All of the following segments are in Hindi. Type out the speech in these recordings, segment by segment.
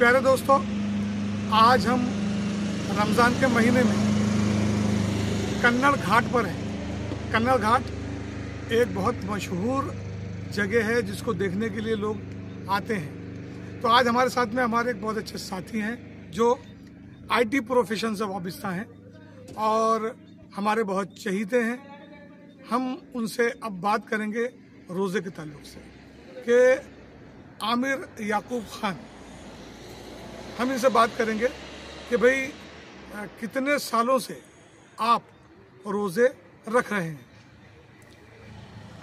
प्यारे दोस्तों, आज हम रमज़ान के महीने में कन्नड़ घाट पर हैं। कन्नड़ घाट एक बहुत मशहूर जगह है जिसको देखने के लिए लोग आते हैं। तो आज हमारे साथ में हमारे एक बहुत अच्छे साथी हैं जो आईटी प्रोफेशन से वाबस्ता हैं और हमारे बहुत चहीते हैं। हम उनसे अब बात करेंगे रोज़े के ताल्लुक से कि आमिर याकूब खान, हम इनसे बात करेंगे कि भाई कितने सालों से आप रोज़े रख रहे हैं।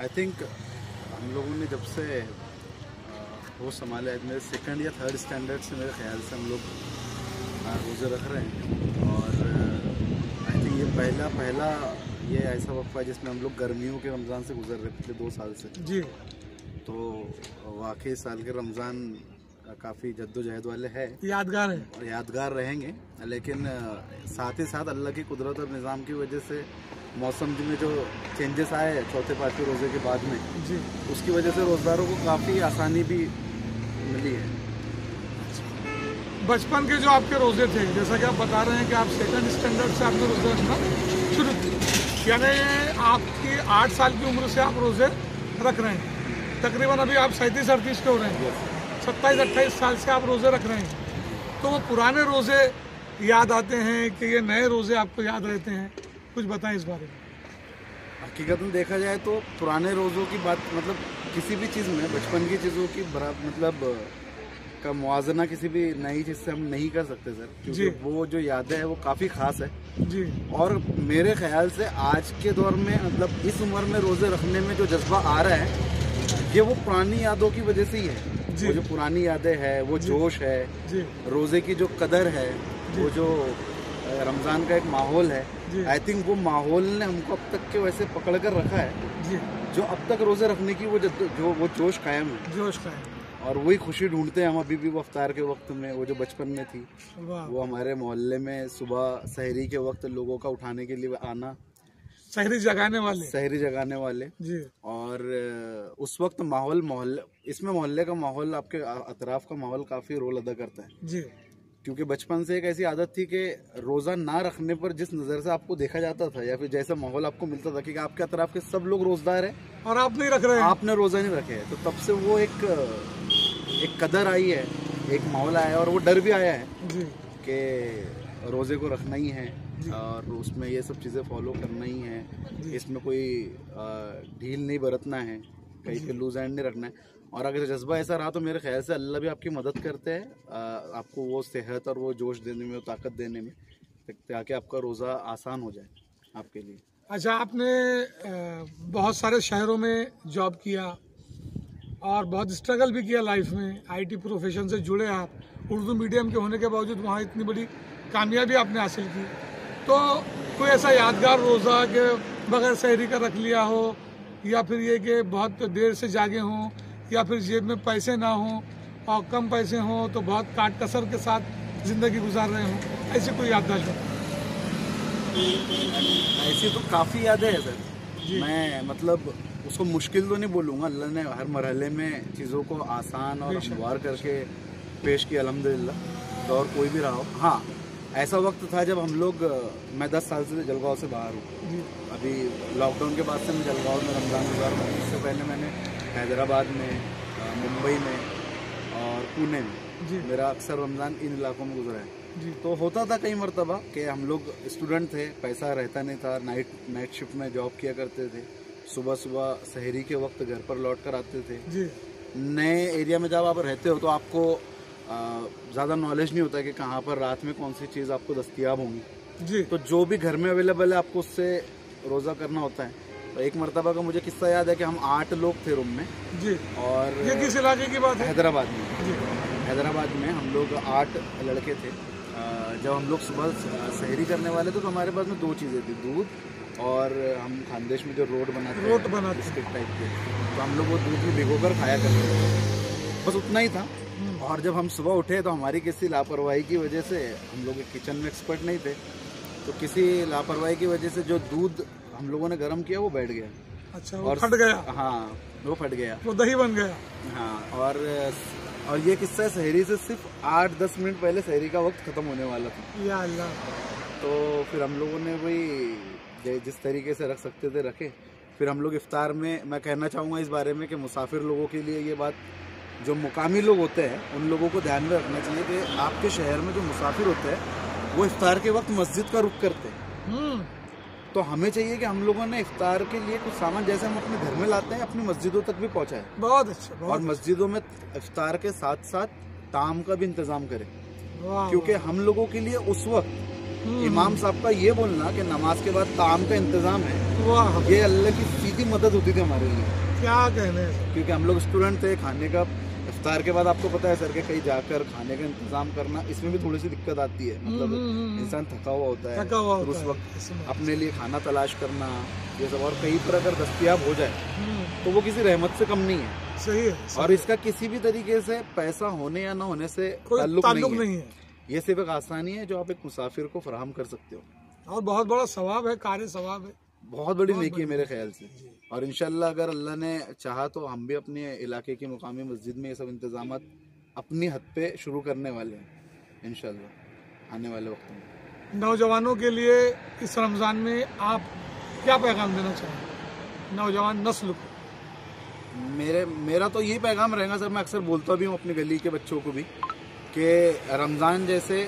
आई थिंक हम लोगों ने जब से वो संभाला, मेरे सेकंड या थर्ड स्टैंडर्ड से मेरे ख्याल से हम लोग रोज़े रख रहे हैं। और आई थिंक ये पहला ये ऐसा वक्फा है जिसमें हम लोग गर्मियों के रमज़ान से गुजर रहे पिछले 2 साल से जी। तो वाकई साल के रमज़ान काफ़ी जद्दोजहद वाले हैं, यादगार है और यादगार रहेंगे। लेकिन साथ ही साथ अल्लाह की कुदरत और निज़ाम की वजह से मौसम में जो चेंजेस आए चौथे पाँचवें रोज़े के बाद में जी, उसकी वजह से रोज़दारों को काफ़ी आसानी भी मिली है। बचपन के जो आपके रोज़े थे, जैसा कि आप बता रहे हैं कि आप सेकंड स्टैंडर्ड से आपने रोज़े रखना शुरू किया, यानी आपकी 8 साल की उम्र से आप रोज़े रख रहे हैं। तकरीबन अभी आप 37-38 के हो रहे हैं, 27-28 साल से आप रोज़े रख रहे हैं। तो वो पुराने रोज़े याद आते हैं कि ये नए रोज़े आपको याद रहते हैं? कुछ बताएं इस बारे में। हकीकत में देखा जाए तो पुराने रोज़ों की बात, मतलब किसी भी चीज़ में बचपन की चीज़ों की मतलब का मुआवजना किसी भी नई चीज़ से हम नहीं कर सकते सर, क्योंकि वो जो यादें हैं वो काफ़ी ख़ास है जी। और मेरे ख्याल से आज के दौर में मतलब इस उम्र में रोज़े रखने में जो जज्बा आ रहा है ये वो पुरानी यादों की वजह से ही है। वो जो पुरानी यादें हैं, वो जोश है, रोज़े की जो कदर है, वो जो रमज़ान का एक माहौल है, आई थिंक वो माहौल ने हमको अब तक के वैसे पकड़ कर रखा है जो अब तक रोज़े रखने की वो जोश कायम है, जोश कायम। और वही खुशी ढूंढते हैं हम अभी भी। वो अफ्तार के वक्त में वो जो बचपन में थी, वो हमारे मोहल्ले में सुबह सहरी के वक्त लोगों का उठाने के लिए आना, सहरी जगाने वाले जी। और उस वक्त मोहल्ले का माहौल, आपके अतराफ का माहौल काफ़ी रोल अदा करता है जी। क्योंकि बचपन से एक ऐसी आदत थी कि रोज़ा ना रखने पर जिस नज़र से आपको देखा जाता था या फिर जैसा माहौल आपको मिलता था कि आपके अतराफ के सब लोग रोज़दार हैं और आप नहीं रख रहे हैं, आपने रोज़ा नहीं रखे है, तो तब से वो एक कदर आई है, एक माहौल आया है और वो डर भी आया है कि रोज़े को रखना ही है और उसमें ये सब चीज़ें फॉलो करना ही है, इसमें कोई ढील नहीं बरतना है, कहीं पे लूज एंड नहीं रखना है। और अगर जज्बा ऐसा रहा तो मेरे ख्याल से अल्लाह भी आपकी मदद करते हैं आपको वो सेहत और वो जोश देने में, वो ताकत देने में, ताकि आपका रोज़ा आसान हो जाए आपके लिए। अच्छा, आपने बहुत सारे शहरों में जॉब किया और बहुत स्ट्रगल भी किया लाइफ में, आईटी प्रोफेशन से जुड़े आप, उर्दू मीडियम के होने के बावजूद वहाँ इतनी बड़ी कामयाबी आपने हासिल की। तो कोई ऐसा यादगार रोज़ा के बगैर सहरी का रख लिया हो, या फिर ये कि बहुत देर से जागे हों, या फिर जेब में पैसे ना हों और कम पैसे हों तो बहुत काट कसर के साथ ज़िंदगी गुजार रहे हों, ऐसी कोई याददाश्त हो? ऐसी तो काफ़ी यादें हैं सर। मैं मतलब उसको मुश्किल तो नहीं बोलूँगा, अल्लाह ने हर मरहले में चीज़ों को आसान और हमवार करके पेश किया अल्हम्दुलिल्लाह, दौर कोई भी रहा हो। हाँ, ऐसा वक्त था जब हम लोग, मैं 10 साल से जलगांव से बाहर हूँ, अभी लॉकडाउन के बाद से मैं जलगांव में रमज़ान गुजार रहा हूँ। इससे पहले मैंने हैदराबाद में, मुंबई में और पुणे में मेरा अक्सर रमज़ान इन इलाकों में गुजरा है। तो होता था कई मरतबा कि हम लोग स्टूडेंट थे, पैसा रहता नहीं था, नाइट शिफ्ट में जॉब किया करते थे, सुबह सहरी के वक्त घर पर लौट कर आते थे। नए एरिया में जब आप रहते हो तो आपको ज़्यादा नॉलेज नहीं होता कि कहाँ पर रात में कौन सी चीज़ आपको दस्तयाब होंगी, तो जो भी घर में अवेलेबल है आपको उससे रोज़ा करना होता है। तो एक मरतबा का मुझे किस्सा याद है कि हम 8 लोग थे रूम में जी, और ये किस इलाके की बात है? हैदराबाद में हम लोग 8 लड़के थे। जब हम लोग सुबह सहरी करने वाले थे तो हमारे पास में 2 चीज़ें थी, दूध और हम खानदेश में जो रोट बनाते बिस्किट टाइप के, तो हम लोग वो दूध में भिगोकर खाया करते थे, बस उतना ही था। और जब हम सुबह उठे तो हमारी किसी लापरवाही की वजह से, हम लोग किचन में एक्सपर्ट नहीं थे, तो किसी लापरवाही की वजह से जो दूध हम लोगों ने गर्म किया वो बैठ गया। अच्छा, वो फट गया? हाँ, वो फट गया, वो दही बन गया। हाँ, और और ये किस्सा शहरी से सिर्फ 8-10 मिनट पहले शहरी का वक्त खत्म होने वाला था। या अल्लाह। तो फिर हम लोगों ने वही जिस तरीके से रख सकते थे रखे। फिर हम लोग इफ्तार में, मैं कहना चाहूँगा इस बारे में कि मुसाफिर लोगों के लिए ये बात, जो मुकामी लोग होते हैं उन लोगों को ध्यान में रखना चाहिए कि आपके शहर में जो मुसाफिर होते हैं वो इफ्तार के वक्त मस्जिद का रुख करते हैं। तो हमें चाहिए कि हम लोगों ने इफ्तार के लिए कुछ सामान जैसे हम अपने घर में लाते हैं अपनी मस्जिदों तक भी पहुंचाए। बहुत अच्छा। और मस्जिदों में इफ्तार के साथ साथ ताम का भी इंतजाम करें, क्योंकि हम लोगों के लिए उस वक्त इमाम साहब का ये बोलना कि नमाज के बाद ताम का इंतजाम है, ये अल्लाह की सीधी मदद होती थी हमारे लिए। क्या कहने, क्योंकि हम लोग स्टूडेंट थे, खाने का इफ्तार के बाद आपको पता है सर के कहीं जाकर खाने का इंतजाम करना, इसमें भी थोड़ी सी दिक्कत आती है। मतलब इंसान थका हुआ होता है, फिर उस वक्त अपने लिए खाना तलाश करना ये सब, और कहीं पर अगर दस्तयाब हो जाए तो वो किसी रहमत से कम नहीं है। सही है। और इसका किसी भी तरीके से पैसा होने या ना होने से ताल्लुक नहीं है। ये सिर्फ एक आसानी है जो आप एक मुसाफिर को फराहम कर सकते हो, और बहुत बड़ा सवाब है, कार्य सवाब है, बहुत बड़ी नेकी है मेरे ख्याल से। और इंशाल्लाह अगर अल्लाह ने चाहा तो हम भी अपने इलाके की मुकामी मस्जिद में ये सब इंतजाम अपनी हद पे शुरू करने वाले हैं इंशाल्लाह आने वाले वक्त में। नौजवानों के लिए इस रमज़ान में आप क्या पैगाम देना चाहेंगे नौजवान नस्ल को? मेरा तो यही पैगाम रहेगा सर, मैं अक्सर बोलता भी हूँ अपनी गली के बच्चों को भी कि रमज़ान जैसे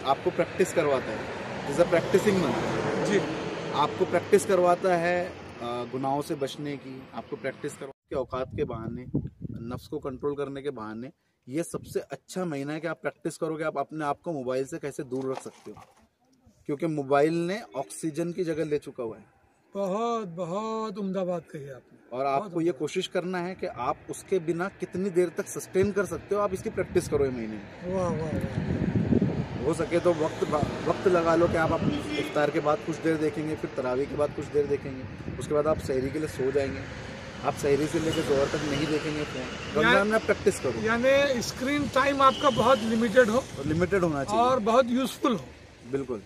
आपको प्रैक्टिस करवाता है, जैसे प्रैक्टिसिंग मंथ जी, आपको प्रैक्टिस करवाता है गुनाहों से बचने की, आपको प्रैक्टिस करवाने के औकात के बहाने, नफ्स को कंट्रोल करने के बहाने। ये सबसे अच्छा महीना है कि आप प्रैक्टिस करोगे आप अपने आप को मोबाइल से कैसे दूर रख सकते हो, क्योंकि मोबाइल ने ऑक्सीजन की जगह ले चुका हुआ है। बहुत बहुत उम्दा बात कही आपने। और आपको ये कोशिश करना है कि आप उसके बिना कितनी देर तक सस्टेन कर सकते हो, आप इसकी प्रैक्टिस करो ये महीने में। वाह वाह। हो सके तो वक्त लगा लो कि आप अपनी इफ्तार के बाद कुछ देर देखेंगे, फिर तरावी के बाद कुछ देर देखेंगे, उसके बाद आप सहरी के लिए सो जाएंगे, आप सहरी से लेकर जोहर तक नहीं देखेंगे फोन। रमजान में प्रैक्टिस करो, यानी स्क्रीन टाइम आपका बहुत लिमिटेड हो, लिमिटेड होना चाहिए और बहुत यूजफुल हो। बिल्कुल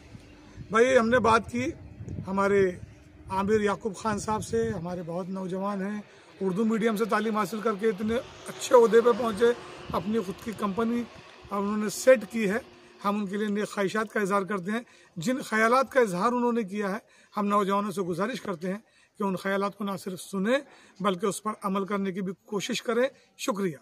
भाई, हमने बात की हमारे आमिर याकूब खान साहब से। हमारे बहुत नौजवान हैं, उर्दू मीडियम से तालीम हासिल करके इतने अच्छे ओहदे पे पहुंचे, अपनी खुद की कंपनी उन्होंने सेट की है। हम उनके लिए नेक ख्वाहिशात का इजहार करते हैं। जिन ख्यालात का इजहार उन्होंने किया है, हम नौजवानों से गुजारिश करते हैं कि उन ख्यालात को ना सिर्फ सुने बल्कि उस पर अमल करने की भी कोशिश करें। शुक्रिया।